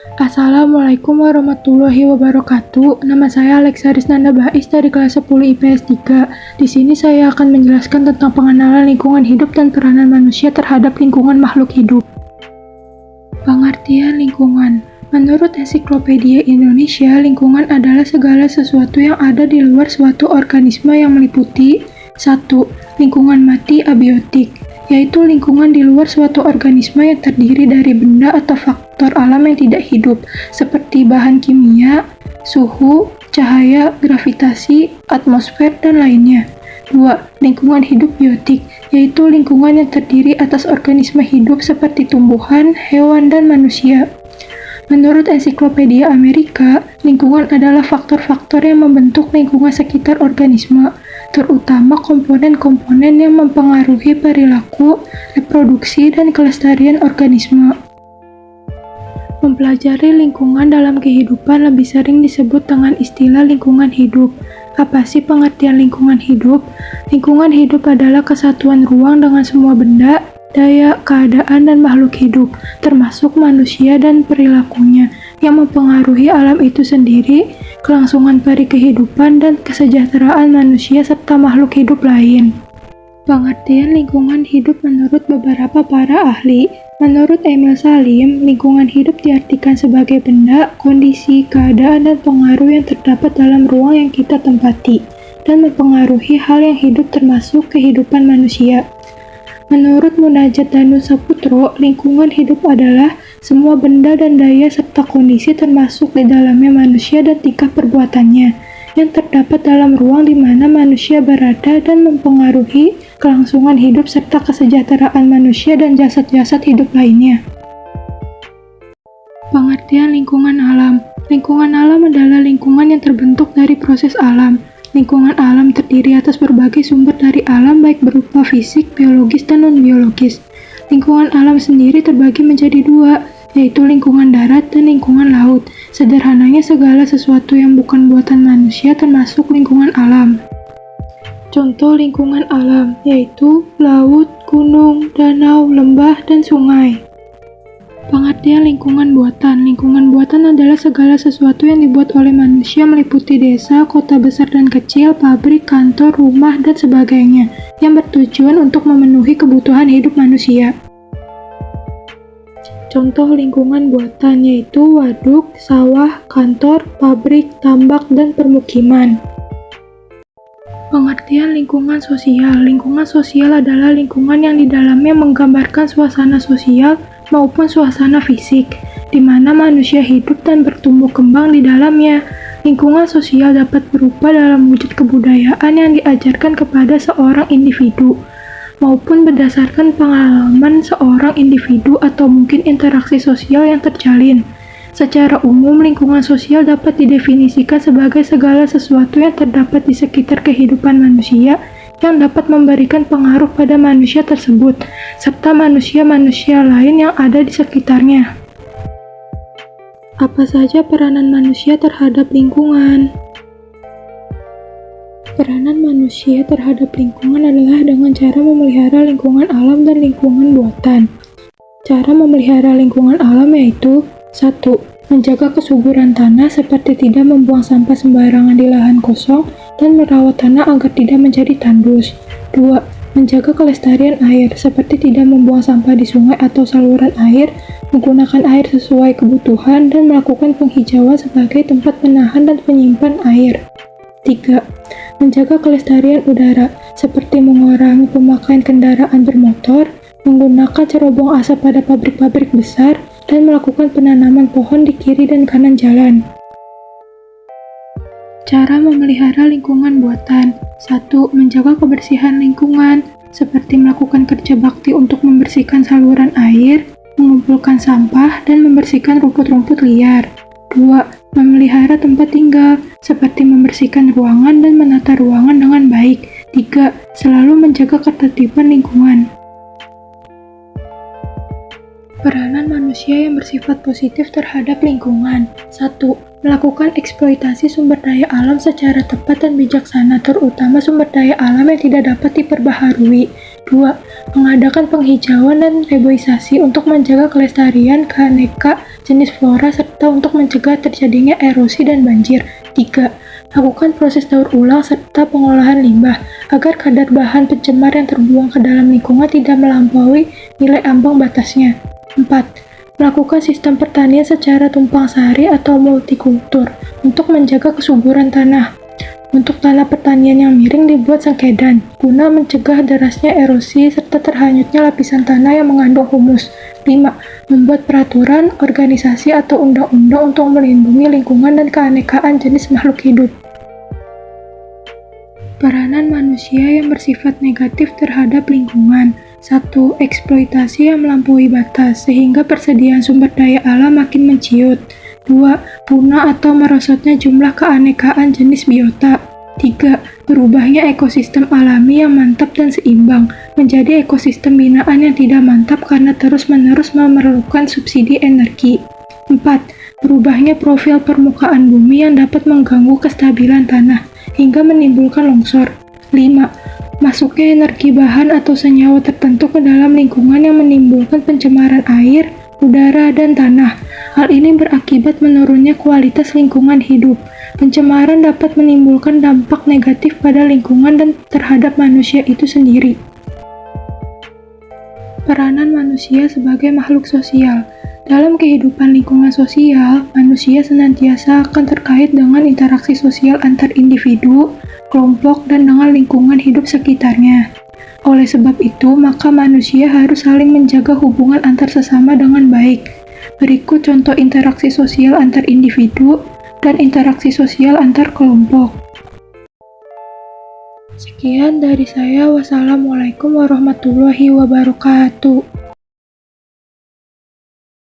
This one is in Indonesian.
Assalamualaikum warahmatullahi wabarakatuh. Nama saya Alexa Risnanda Bais dari kelas 10 IPS 3. Di sini saya akan menjelaskan tentang pengenalan lingkungan hidup dan peranan manusia terhadap lingkungan makhluk hidup. Pengertian lingkungan. Menurut Ensiklopedia Indonesia, lingkungan adalah segala sesuatu yang ada di luar suatu organisme yang meliputi 1. Lingkungan mati abiotik, yaitu lingkungan di luar suatu organisme yang terdiri dari benda atau faktor alam yang tidak hidup, seperti bahan kimia, suhu, cahaya, gravitasi, atmosfer, dan lainnya. 2. Lingkungan hidup biotik, yaitu lingkungan yang terdiri atas organisme hidup seperti tumbuhan, hewan, dan manusia. Menurut Ensiklopedia Amerika, lingkungan adalah faktor-faktor yang membentuk lingkungan sekitar organisme, terutama komponen-komponen yang mempengaruhi perilaku, reproduksi, dan kelestarian organisme. Mempelajari lingkungan dalam kehidupan lebih sering disebut dengan istilah lingkungan hidup. Apa sih pengertian lingkungan hidup? Lingkungan hidup adalah kesatuan ruang dengan semua benda, daya, keadaan, dan makhluk hidup, termasuk manusia dan perilakunya, yang mempengaruhi alam itu sendiri, kelangsungan peri kehidupan, dan kesejahteraan manusia serta makhluk hidup lain. Pengertian lingkungan hidup menurut beberapa para ahli. Menurut Emil Salim, lingkungan hidup diartikan sebagai benda, kondisi, keadaan, dan pengaruh yang terdapat dalam ruang yang kita tempati, dan mempengaruhi hal yang hidup termasuk kehidupan manusia. Menurut Munajat Danu Saputro, lingkungan hidup adalah semua benda dan daya serta kondisi termasuk di dalamnya manusia dan tingkah perbuatannya, yang terdapat dalam ruang di mana manusia berada dan mempengaruhi kelangsungan hidup serta kesejahteraan manusia dan jasad-jasad hidup lainnya. Pengertian lingkungan alam. Lingkungan alam adalah lingkungan yang terbentuk dari proses alam. Lingkungan alam terdiri atas berbagai sumber dari alam baik berupa fisik, biologis, dan non-biologis. Lingkungan alam sendiri terbagi menjadi dua, yaitu lingkungan darat dan lingkungan laut. Sederhananya segala sesuatu yang bukan buatan manusia termasuk lingkungan alam. Contoh lingkungan alam, yaitu laut, gunung, danau, lembah, dan sungai. Pengertian lingkungan buatan. Lingkungan buatan adalah segala sesuatu yang dibuat oleh manusia meliputi desa, kota besar dan kecil, pabrik, kantor, rumah, dan sebagainya, yang bertujuan untuk memenuhi kebutuhan hidup manusia. Contoh lingkungan buatan yaitu waduk, sawah, kantor, pabrik, tambak, dan permukiman. Pengertian lingkungan sosial. Lingkungan sosial adalah lingkungan yang di dalamnya menggambarkan suasana sosial maupun suasana fisik, di mana manusia hidup dan bertumbuh kembang di dalamnya. Lingkungan sosial dapat berupa dalam wujud kebudayaan yang diajarkan kepada seorang individu, maupun berdasarkan pengalaman seorang individu atau mungkin interaksi sosial yang terjalin. Secara umum, lingkungan sosial dapat didefinisikan sebagai segala sesuatu yang terdapat di sekitar kehidupan manusia yang dapat memberikan pengaruh pada manusia tersebut, serta manusia-manusia lain yang ada di sekitarnya. Apa saja peranan manusia terhadap lingkungan? Peranan manusia terhadap lingkungan adalah dengan cara memelihara lingkungan alam dan lingkungan buatan. Cara memelihara lingkungan alam yaitu 1. Menjaga kesuburan tanah seperti tidak membuang sampah sembarangan di lahan kosong dan merawat tanah agar tidak menjadi tandus. 2. Menjaga kelestarian air seperti tidak membuang sampah di sungai atau saluran air, menggunakan air sesuai kebutuhan, dan melakukan penghijauan sebagai tempat menahan dan menyimpan air. 3. Menjaga kelestarian udara seperti mengurangi pemakaian kendaraan bermotor, menggunakan cerobong asap pada pabrik-pabrik besar, dan melakukan penanaman pohon di kiri dan kanan jalan. Cara memelihara lingkungan buatan. 1. Menjaga kebersihan lingkungan, seperti melakukan kerja bakti untuk membersihkan saluran air, mengumpulkan sampah, dan membersihkan rumput-rumput liar. 2. Memelihara tempat tinggal, seperti membersihkan ruangan dan menata ruangan dengan baik. 3. Selalu menjaga ketertiban lingkungan. Peranan manusia yang bersifat positif terhadap lingkungan. 1. Melakukan eksploitasi sumber daya alam secara tepat dan bijaksana, terutama sumber daya alam yang tidak dapat diperbaharui. 2. Mengadakan penghijauan dan reboisasi untuk menjaga kelestarian keaneka jenis flora serta untuk mencegah terjadinya erosi dan banjir. 3. Lakukan proses daur ulang serta pengolahan limbah agar kadar bahan pencemar yang terbuang ke dalam lingkungan tidak melampaui nilai ambang batasnya. 4. Melakukan sistem pertanian secara tumpang sari atau multikultur untuk menjaga kesuburan tanah. Untuk tanah pertanian yang miring dibuat sengkedan guna mencegah derasnya erosi serta terhanyutnya lapisan tanah yang mengandung humus. 5. Membuat peraturan, organisasi atau undang-undang untuk melindungi lingkungan dan keanekaan jenis makhluk hidup. Peranan manusia yang bersifat negatif terhadap lingkungan. 1. Eksploitasi yang melampaui batas, sehingga persediaan sumber daya alam makin menciut. 2. Punah atau merosotnya jumlah keanekaan jenis biota. 3. Berubahnya ekosistem alami yang mantap dan seimbang, menjadi ekosistem binaan yang tidak mantap karena terus-menerus memerlukan subsidi energi. 4. Berubahnya profil permukaan bumi yang dapat mengganggu kestabilan tanah, hingga menimbulkan longsor. 5. Masuknya energi bahan atau senyawa tertentu ke dalam lingkungan yang menimbulkan pencemaran air, udara, dan tanah. Hal ini berakibat menurunnya kualitas lingkungan hidup. Pencemaran dapat menimbulkan dampak negatif pada lingkungan dan terhadap manusia itu sendiri. Peranan manusia sebagai makhluk sosial. Dalam kehidupan lingkungan sosial, manusia senantiasa akan terkait dengan interaksi sosial antar individu, kelompok, dan dengan lingkungan hidup sekitarnya. Oleh sebab itu, maka manusia harus saling menjaga hubungan antar sesama dengan baik. Berikut contoh interaksi sosial antar individu dan interaksi sosial antar kelompok. Sekian dari saya. Wassalamualaikum warahmatullahi wabarakatuh.